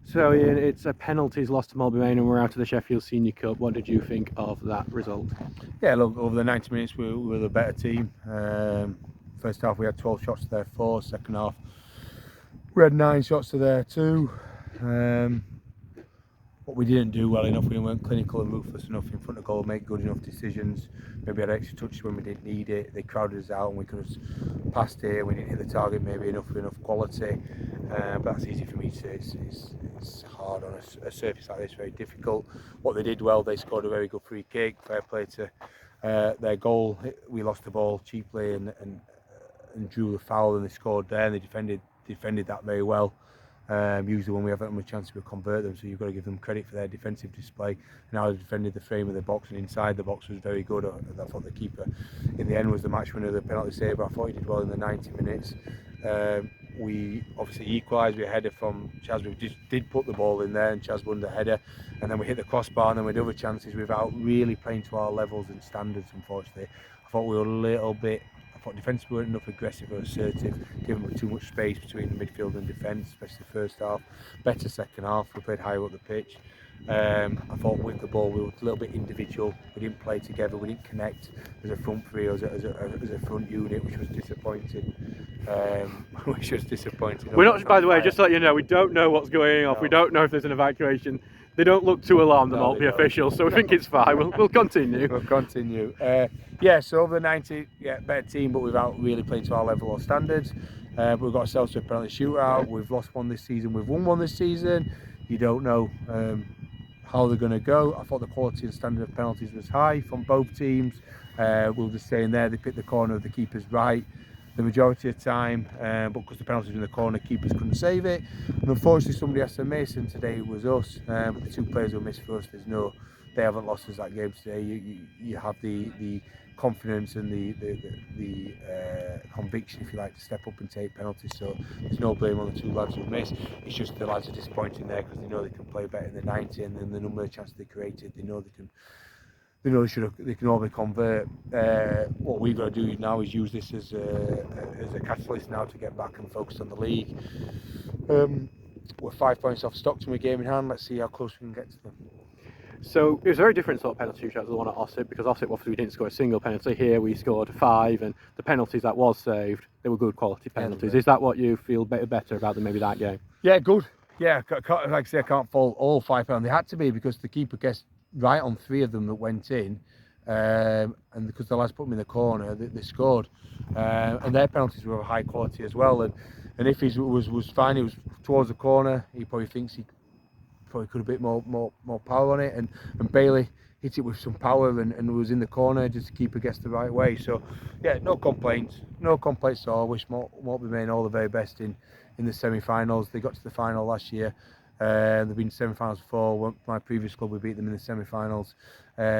So Ian, it's a penalties lost to Maltby Main and we're out of the Sheffield Senior Cup. What did you think of that result? Yeah, look, over the 90 minutes we were the better team. First half we had 12 shots to their 4. Second half we had 9 shots to their 2. What we didn't do well enough, we weren't clinical and ruthless enough in front of goal, make good enough decisions. Maybe had extra touches when we didn't need it. They crowded us out and we could have passed it. We didn't hit the target maybe enough quality. But that's easy for me to say. It's hard on a surface like this, very difficult. What they did well, they scored a very good free kick. Fair play to their goal. We lost the ball cheaply and drew the foul, and they scored there. And they defended that very well. Usually when we have a chance to convert them, so you've got to give them credit for their defensive display. And how they defended the frame of the box and inside the box was very good. I thought the keeper in the end was the match winner of the penalty save. I thought he did well in the 90 minutes. We obviously equalised. We had a header from Chaz. We just did put the ball in there and Chaz won the header, and then we hit the crossbar, and then we had other chances without really playing to our levels and standards, unfortunately. I thought we were a little bit, I thought defence weren't enough aggressive or assertive, giving them too much space between the midfield and defence, especially the first half. Better second half, we played higher up the pitch. I thought with the ball we were a little bit individual, we didn't play together, we didn't connect as a front three, as a front unit, which was disappointing. We're not, by the way, just to let you know, we don't know what's going on. We don't know if there's an evacuation. They don't look too alarmed, the Maltby officials, so we think it's fine. We'll continue. We'll continue. Yeah, so over the 90, yeah, better team, but without really playing to our level or standards. But we've got ourselves to a penalty shootout. We've lost one this season, we've won one this season. You don't know how they're going to go. I thought the quality and standard of penalties was high from both teams. We'll just stay in there. They picked the corner of the keeper's right the majority of the time, but because the penalty was in the corner, keepers couldn't save it. And unfortunately, somebody has to miss, and today it was us. But the 2 players who missed for us, they haven't lost us that game today. You have the confidence and the conviction, if you like, to step up and take penalties. So there's no blame on the 2 lads who missed. It's just the lads are disappointing there because they know they can play better than the 90, and then the number of chances they created, they know they can only convert. What we've got to do now is use this as a catalyst now to get back and focus on the league. We're 5 points off Stockton with game in hand. Let's see how close we can get to them. So it was a very different sort of penalty shootout to the one at Ossett, because Ossett obviously we didn't score a single penalty. Here we scored 5, and the penalties that was saved, they were good quality penalties. Is that what you feel better about than maybe that game? Yeah, good. Yeah, like I say, I can't fault all 5 penalties. They had to be, because the keeper guessed right on 3 of them that went in, and because the lads put them in the corner, they scored. And their penalties were of high quality as well. And if he was fine, he was towards the corner. He probably thinks he probably could have a bit more power on it, and Bailey hit it with some power and was in the corner just to keep against the right way. So yeah, no complaints at all. I wish Maltby Main all the very best in the semi-finals. They got to the final last year. They've been semi-finals before. My previous club, we beat them in the semi-finals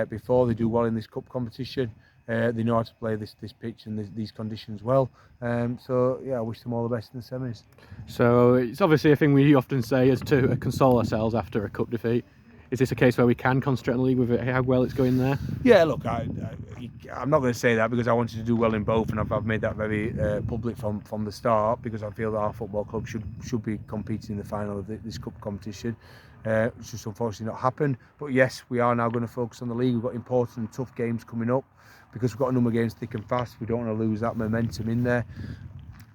before. They do well in this cup competition. They know how to play this pitch and these conditions well. So yeah, I wish them all the best in the semis. So it's obviously a thing we often say is to console ourselves after a cup defeat. Is this a case where we can concentrate on the league with how well it's going there? Yeah, look, I'm not going to say that, because I wanted to do well in both, and I've made that very public from the start, because I feel that our football club should be competing in the final of this cup competition. It's just unfortunately not happened. But yes, we are now going to focus on the league. We've got important and tough games coming up, because we've got a number of games thick and fast. We don't want to lose that momentum in there.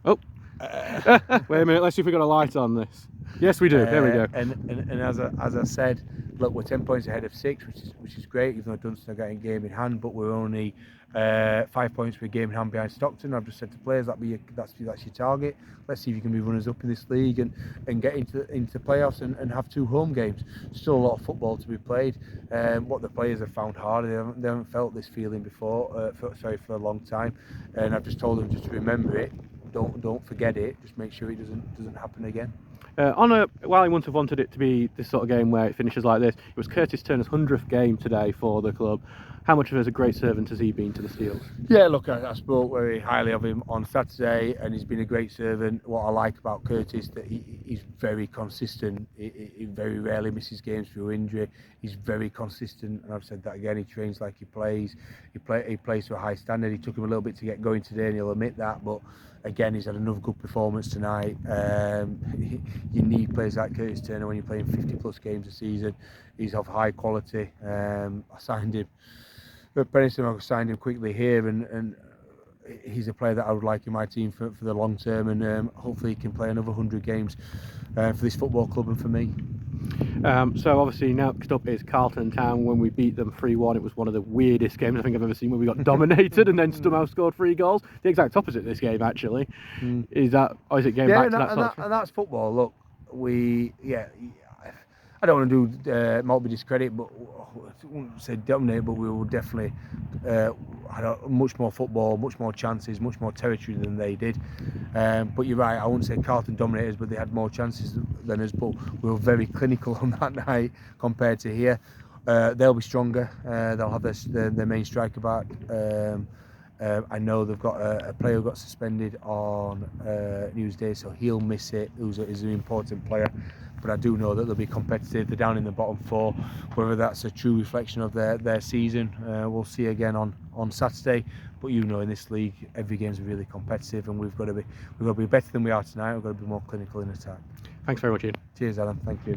Oh, wait a minute. Let's see if we've got a light on this. Yes, we do. There we go. And as I said, look, we're 10 points ahead of 6, which is great, even though Dunstone are getting game in hand. But we're only 5 points with game in hand behind Stockton. I've just said to players that's your target. Let's see if you can be runners up in this league and get into playoffs and have 2 home games. Still a lot of football to be played. What the players have found hard, they haven't felt this feeling before. For a long time. And I've just told them just to remember it. Don't forget it. Just make sure it doesn't happen again. While I wouldn't have wanted it to be this sort of game where it finishes like this, it was Curtis Turner's 100th game today for the club. How much of a great servant has he been to the Steels? Yeah, look, I spoke very highly of him on Saturday, and he's been a great servant. What I like about Curtis, that he's very consistent. He very rarely misses games through injury. He's very consistent, and I've said that again. He trains like he plays. He plays to a high standard. It took him a little bit to get going today, and he'll admit that, but again, he's had another good performance tonight. you need players like Curtis Turner when you're playing 50+ games a season. He's of high quality. I signed him. I signed him quickly here, and he's a player that I would like in my team for the long term, and hopefully he can play another 100 games for this football club and for me. So obviously next up is Carlton Town. When we beat them 3-1, it was one of the weirdest games I think I've ever seen, where we got dominated and then somehow scored 3 goals. The exact opposite of this game, actually. Is it getting back to that? And that's football. Look, I don't want to do Maltby discredit, but I wouldn't say dominate, but we will definitely had much more football, much more chances, much more territory than they did. But you're right, I wouldn't say Carlton dominated, but they had more chances than us. But we were very clinical on that night compared to here. They'll be stronger. They'll have their main striker back. I know they've got a player who got suspended on New Year's Day, so he'll miss it. He's an important player. But I do know that they'll be competitive. They're down in the bottom 4. Whether that's a true reflection of their season, we'll see again on Saturday. But in this league, every game's really competitive, and we've got to be better than we are tonight. We've got to be more clinical in attack. Thanks very much, Ian. Cheers, Alan. Thank you.